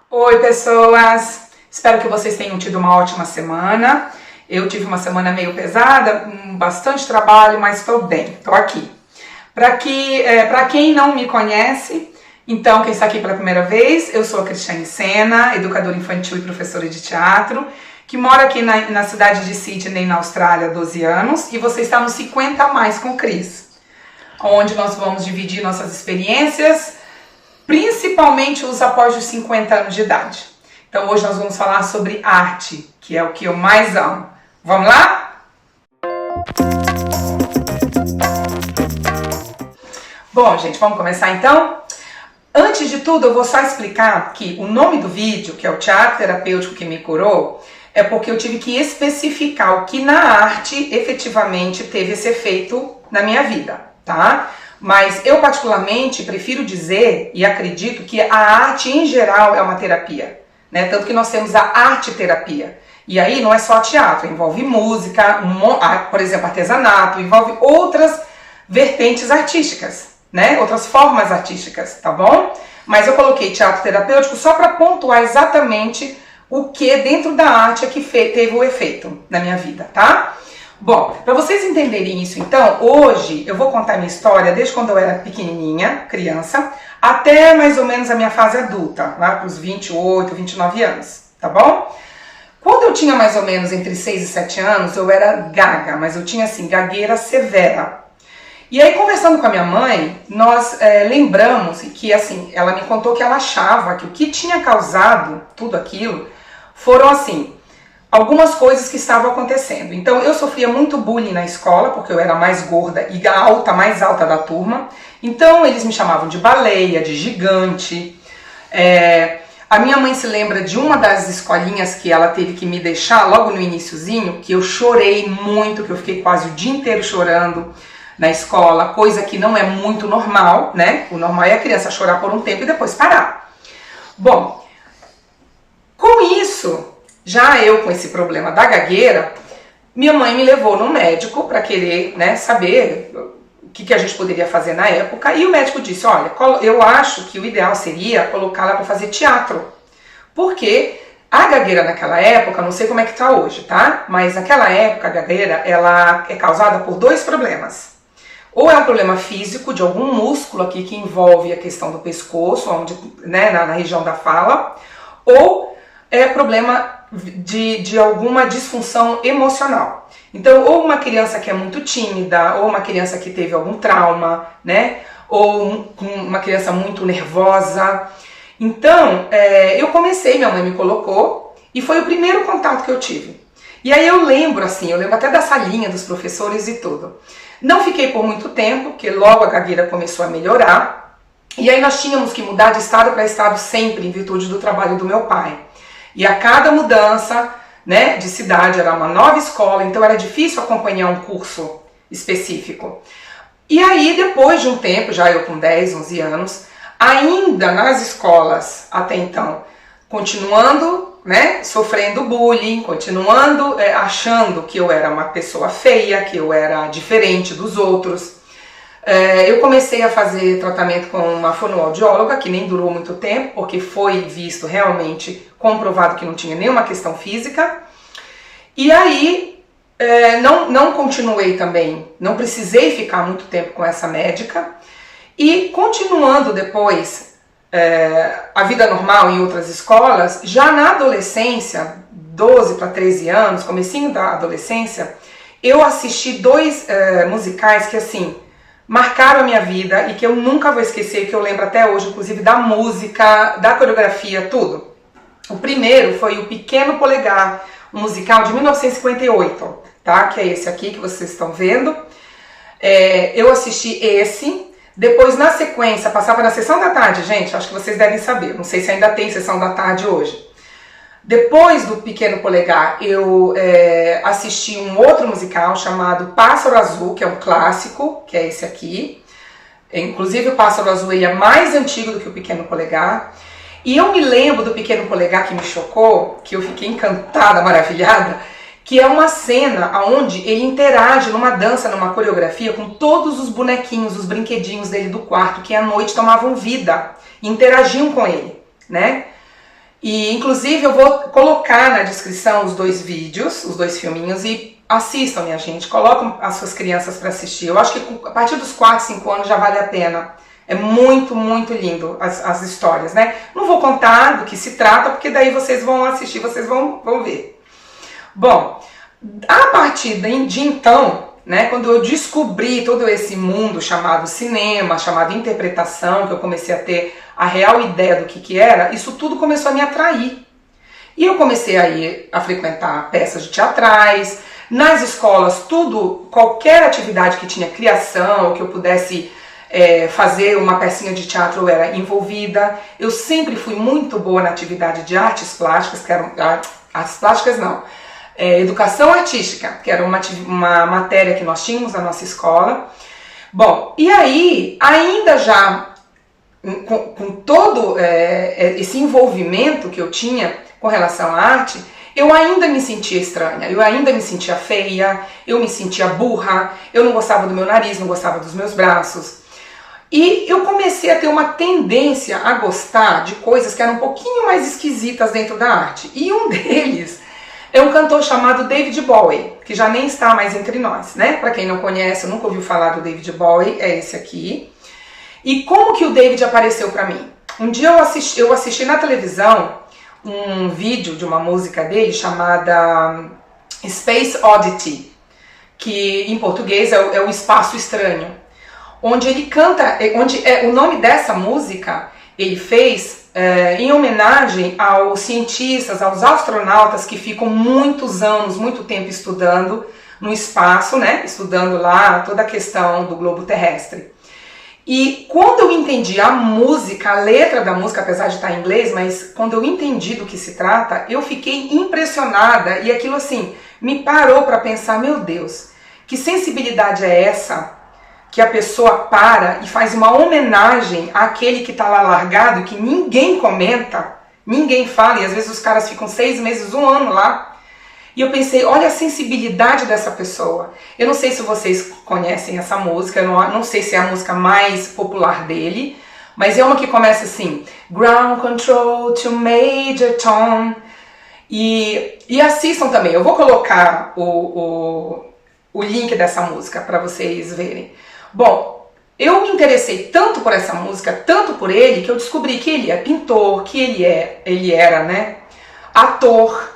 Oi, pessoas! Espero que vocês tenham tido uma ótima semana. Eu tive uma semana meio pesada, com bastante trabalho, mas estou bem, estou aqui. Para quem não me conhece, então, quem está aqui pela primeira vez, eu sou a Cristiane Sena, educadora infantil e professora de teatro, que mora aqui na cidade de Sydney, na Austrália, há 12 anos, e você está no 50 a mais com Cris, onde nós vamos dividir nossas experiências, principalmente os após os 50 anos de idade. Então hoje nós vamos falar sobre arte, que é o que eu mais amo. Vamos lá? Bom, gente, vamos começar então? Antes de tudo, eu vou só explicar que o nome do vídeo, que é o Teatro Terapêutico que me curou, é porque eu tive que especificar o que na arte efetivamente teve esse efeito na minha vida, tá? Mas eu particularmente prefiro dizer e acredito que a arte em geral é uma terapia, né? Tanto que nós temos a arte-terapia. E aí não é só teatro, envolve música, por exemplo, artesanato, envolve outras vertentes artísticas, né? Outras formas artísticas, tá bom? Mas eu coloquei teatro terapêutico só para pontuar exatamente o que dentro da arte é que teve o efeito na minha vida, tá? Bom, para vocês entenderem isso então, hoje eu vou contar minha história desde quando eu era pequenininha, criança, até mais ou menos a minha fase adulta, lá para os 28, 29 anos, tá bom? Quando eu tinha mais ou menos entre 6 e 7 anos, eu era gaga, mas eu tinha assim, gagueira severa. E aí, conversando com a minha mãe, nós lembramos que assim, ela me contou que ela achava que o que tinha causado tudo aquilo foram assim, algumas coisas que estavam acontecendo. Então eu sofria muito bullying na escola, porque eu era mais gorda e mais alta da turma. Então eles me chamavam de baleia, de gigante. A minha mãe se lembra de uma das escolinhas que ela teve que me deixar logo no iniciozinho, que eu chorei muito, que eu fiquei quase o dia inteiro chorando na escola, coisa que não é muito normal, né? O normal é a criança chorar por um tempo e depois parar. Bom, com isso, já eu com esse problema da gagueira, minha mãe me levou no médico para querer, né, saber o que a gente poderia fazer na época. E o médico disse, olha, eu acho que o ideal seria colocá-la para fazer teatro. Porque a gagueira naquela época, não sei como é que está hoje, tá? Mas naquela época a gagueira, ela é causada por dois problemas. Ou é um problema físico de algum músculo aqui que envolve a questão do pescoço, onde, né, na região da fala, ou é problema de alguma disfunção emocional. Então, ou uma criança que é muito tímida, ou uma criança que teve algum trauma, né? Ou uma criança muito nervosa. Então, minha mãe me colocou, e foi o primeiro contato que eu tive. E aí eu lembro até da salinha dos professores e tudo. Não fiquei por muito tempo, porque logo a gagueira começou a melhorar. E aí nós tínhamos que mudar de estado para estado sempre, em virtude do trabalho do meu pai. E a cada mudança, né, de cidade era uma nova escola, então era difícil acompanhar um curso específico. E aí, depois de um tempo, já eu com 10, 11 anos, ainda nas escolas até então, continuando, né, sofrendo bullying, continuando achando que eu era uma pessoa feia, que eu era diferente dos outros. Eu comecei a fazer tratamento com uma fonoaudióloga, que nem durou muito tempo, porque foi visto realmente, comprovado que não tinha nenhuma questão física. E aí, não continuei também, não precisei ficar muito tempo com essa médica. E continuando depois a vida normal em outras escolas, já na adolescência, 12 para 13 anos, comecinho da adolescência, eu assisti dois musicais que assim marcaram a minha vida e que eu nunca vou esquecer, que eu lembro até hoje, inclusive da música, da coreografia, tudo. O primeiro foi o Pequeno Polegar, um musical de 1958, tá? Que é esse aqui que vocês estão vendo. Eu assisti esse, depois na sequência, passava na sessão da tarde, gente, acho que vocês devem saber, não sei se ainda tem sessão da tarde hoje. Depois do Pequeno Polegar, eu assisti um outro musical chamado Pássaro Azul, que é um clássico, que é esse aqui. Inclusive o Pássaro Azul ele é mais antigo do que o Pequeno Polegar. E eu me lembro do Pequeno Polegar que me chocou, que eu fiquei encantada, maravilhada, que é uma cena onde ele interage numa dança, numa coreografia, com todos os bonequinhos, os brinquedinhos dele do quarto, que à noite tomavam vida, interagiam com ele, né? E inclusive eu vou colocar na descrição os 2 vídeos, os 2 filminhos, e assistam, minha gente, colocam as suas crianças para assistir. Eu acho que a partir dos 4, 5 anos já vale a pena. É muito, muito lindo as histórias, né? Não vou contar do que se trata, porque daí vocês vão assistir, vocês vão ver. Bom, a partir de então, né, quando eu descobri todo esse mundo chamado cinema, chamado interpretação, que eu comecei a ter a real ideia do que era, isso tudo começou a me atrair. E eu comecei a frequentar peças de teatrais, nas escolas, tudo, qualquer atividade que tinha criação, que eu pudesse fazer uma pecinha de teatro, eu era envolvida. Eu sempre fui muito boa na atividade de artes plásticas, que eram artes plásticas não, educação artística, que era uma matéria que nós tínhamos na nossa escola. Bom, e aí, ainda já com todo esse envolvimento que eu tinha com relação à arte, eu ainda me sentia estranha, eu ainda me sentia feia, eu me sentia burra, eu não gostava do meu nariz, não gostava dos meus braços. E eu comecei a ter uma tendência a gostar de coisas que eram um pouquinho mais esquisitas dentro da arte. E um deles é um cantor chamado David Bowie, que já nem está mais entre nós, né? Para quem não conhece, eu nunca ouviu falar do David Bowie, é esse aqui. E como que o David apareceu para mim? Um dia eu assisti na televisão um vídeo de uma música dele chamada Space Oddity, que em português é o Espaço Estranho, onde ele canta, o nome dessa música ele fez em homenagem aos cientistas, aos astronautas que ficam muitos anos, muito tempo estudando no espaço, né? Estudando lá toda a questão do globo terrestre. E quando eu entendi a música, a letra da música, apesar de estar em inglês, mas quando eu entendi do que se trata, eu fiquei impressionada e aquilo assim me parou para pensar, meu Deus, que sensibilidade é essa que a pessoa para e faz uma homenagem àquele que está lá largado, que ninguém comenta, ninguém fala, e às vezes os caras ficam 6 meses, 1 ano lá. E eu pensei, olha a sensibilidade dessa pessoa. Eu não sei se vocês conhecem essa música, eu não sei se é a música mais popular dele, mas é uma que começa assim, Ground Control to Major Tom. E assistam também, eu vou colocar o link dessa música para vocês verem. Bom, eu me interessei tanto por essa música, tanto por ele, que eu descobri que ele é pintor, que ele era, né, ator.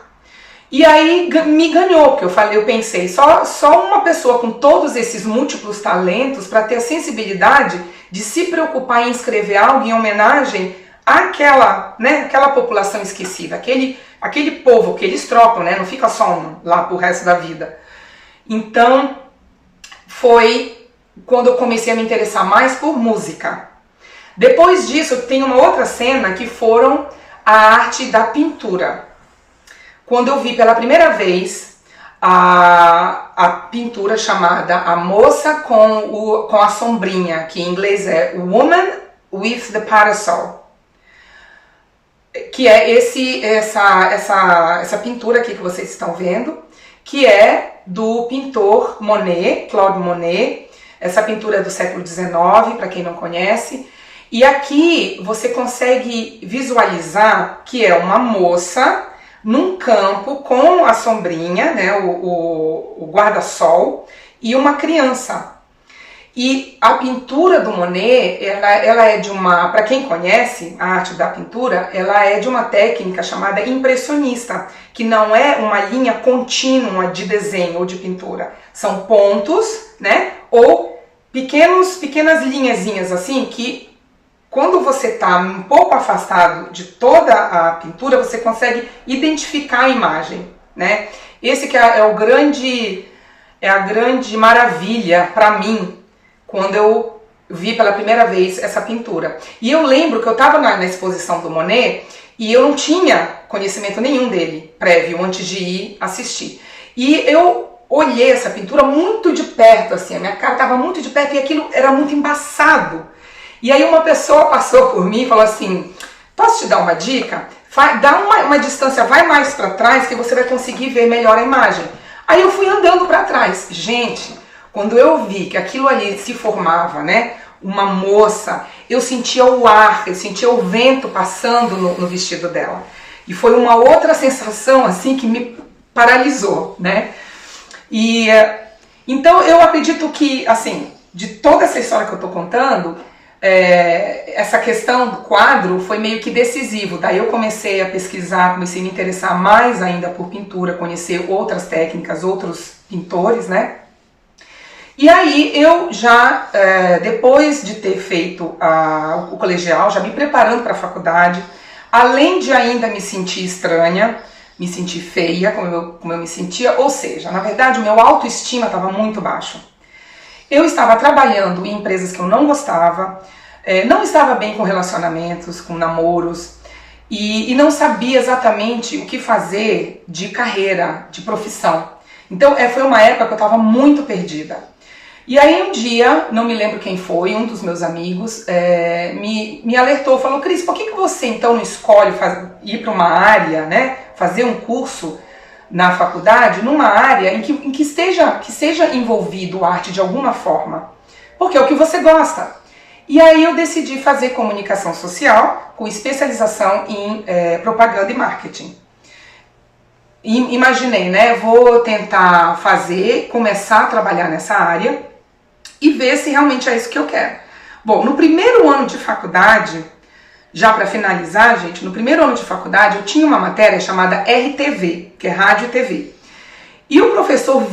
E aí me ganhou, porque eu pensei, só uma pessoa com todos esses múltiplos talentos para ter a sensibilidade de se preocupar em escrever algo em homenagem àquela, né, aquela população esquecida, aquele povo que eles trocam, né, não fica só lá pro resto da vida. Então, foi quando eu comecei a me interessar mais por música. Depois disso, tem uma outra cena que foram a arte da pintura. Quando eu vi pela primeira vez a pintura chamada A Moça com a Sombrinha, que em inglês é Woman with the Parasol, que é essa pintura aqui que vocês estão vendo, que é do pintor Monet, Claude Monet. Essa pintura é do século XIX, para quem não conhece. E aqui você consegue visualizar que é uma moça num campo com a sombrinha, né, o guarda-sol, e uma criança. E a pintura do Monet, ela é de para quem conhece a arte da pintura, ela é de uma técnica chamada impressionista, que não é uma linha contínua de desenho ou de pintura. São pontos, né, ou pequenas linhazinhas assim, que quando você está um pouco afastado de toda a pintura, você consegue identificar a imagem, né? Esse que é a grande maravilha para mim, quando eu vi pela primeira vez essa pintura. E eu lembro que eu estava na exposição do Monet e eu não tinha conhecimento nenhum dele prévio antes de ir assistir. E eu olhei essa pintura muito de perto, assim, a minha cara estava muito de perto e aquilo era muito embaçado. E aí uma pessoa passou por mim e falou assim, posso te dar uma dica? Dá uma distância, vai mais para trás que você vai conseguir ver melhor a imagem. Aí eu fui andando para trás. Gente, quando eu vi que aquilo ali se formava, né, uma moça, eu sentia o ar, eu sentia o vento passando no vestido dela. E foi uma outra sensação assim que me paralisou, né? E então eu acredito que, assim, de toda essa história que eu tô contando, essa questão do quadro foi meio que decisivo. Daí eu comecei a pesquisar, comecei a me interessar mais ainda por pintura, conhecer outras técnicas, outros pintores, né? E aí eu já, depois de ter feito o colegial, já me preparando para a faculdade, além de ainda me sentir estranha, me sentir feia, como eu me sentia, ou seja, na verdade o meu autoestima estava muito baixo. Eu estava trabalhando em empresas que eu não gostava, não estava bem com relacionamentos, com namoros, e não sabia exatamente o que fazer de carreira, de profissão. Então foi uma época que eu estava muito perdida. E aí um dia, não me lembro quem foi, um dos meus amigos me alertou, falou: Cris, por que você então não escolhe ir para uma área, né, fazer um curso na faculdade, numa área em que seja envolvido arte de alguma forma? Porque é o que você gosta. E aí eu decidi fazer comunicação social com especialização em propaganda e marketing. E imaginei, né, vou tentar começar a trabalhar nessa área e ver se realmente é isso que eu quero. Bom, no primeiro ano de faculdade, já para finalizar, gente, no primeiro ano de faculdade eu tinha uma matéria chamada RTV, que é Rádio e TV. E o professor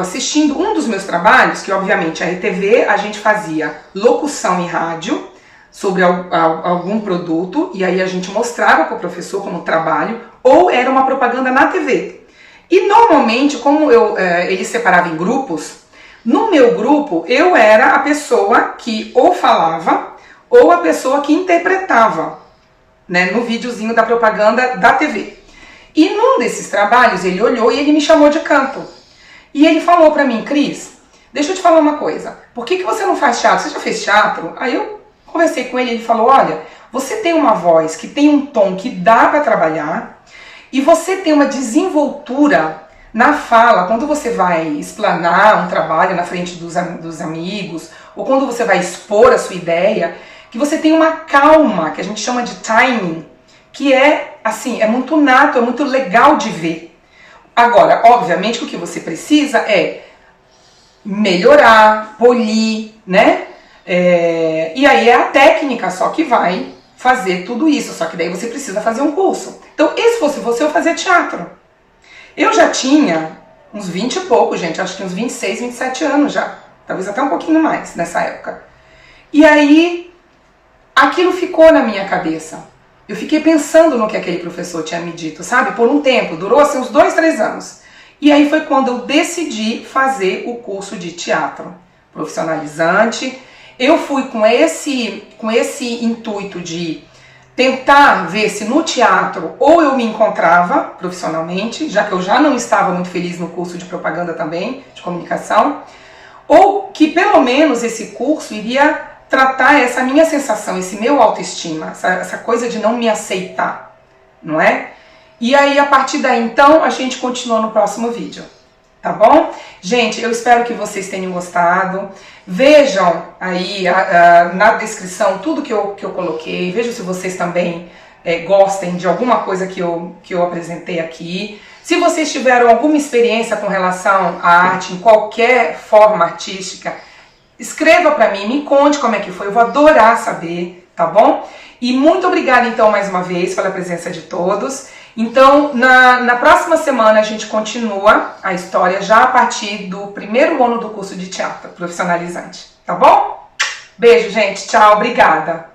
assistindo um dos meus trabalhos, que obviamente a RTV, a gente fazia locução em rádio sobre algum produto, e aí a gente mostrava para o professor como trabalho, ou era uma propaganda na TV. E normalmente, como ele separava em grupos, no meu grupo eu era a pessoa que ou falava ou a pessoa que interpretava, né, no videozinho da propaganda da TV. E num desses trabalhos ele olhou e ele me chamou de canto. E ele falou pra mim: Cris, deixa eu te falar uma coisa, por que você não faz teatro? Você já fez teatro? Aí eu conversei com ele e ele falou: olha, você tem uma voz que tem um tom que dá pra trabalhar e você tem uma desenvoltura na fala, quando você vai explanar um trabalho na frente dos amigos, ou quando você vai expor a sua ideia, que você tem uma calma, que a gente chama de timing, que assim, é muito nato, é muito legal de ver. Agora, obviamente, o que você precisa é melhorar, polir, né? E aí é a técnica só que vai fazer tudo isso, só que daí você precisa fazer um curso. Então, se fosse você, eu fazia teatro. Eu já tinha uns 20 e pouco, gente, acho que uns 26, 27 anos já, talvez até um pouquinho mais nessa época. E aí, aquilo ficou na minha cabeça. Eu fiquei pensando no que aquele professor tinha me dito, sabe? Por um tempo, durou assim uns 2, 3 anos. E aí foi quando eu decidi fazer o curso de teatro profissionalizante. Eu fui com esse intuito de tentar ver se no teatro ou eu me encontrava profissionalmente, já que eu já não estava muito feliz no curso de propaganda também, de comunicação, ou que pelo menos esse curso iria tratar essa minha sensação, esse meu autoestima, essa coisa de não me aceitar, não é? E aí a partir daí então a gente continua no próximo vídeo. Tá bom? Gente, eu espero que vocês tenham gostado. Vejam aí na descrição tudo que eu coloquei. Vejam se vocês também gostem de alguma coisa que eu apresentei aqui. Se vocês tiveram alguma experiência com relação à arte, em qualquer forma artística, escreva pra mim, me conte como é que foi. Eu vou adorar saber, tá bom? E muito obrigada então mais uma vez pela presença de todos. Então, na próxima semana a gente continua a história já a partir do primeiro ano do curso de teatro profissionalizante, tá bom? Beijo, gente. Tchau. Obrigada.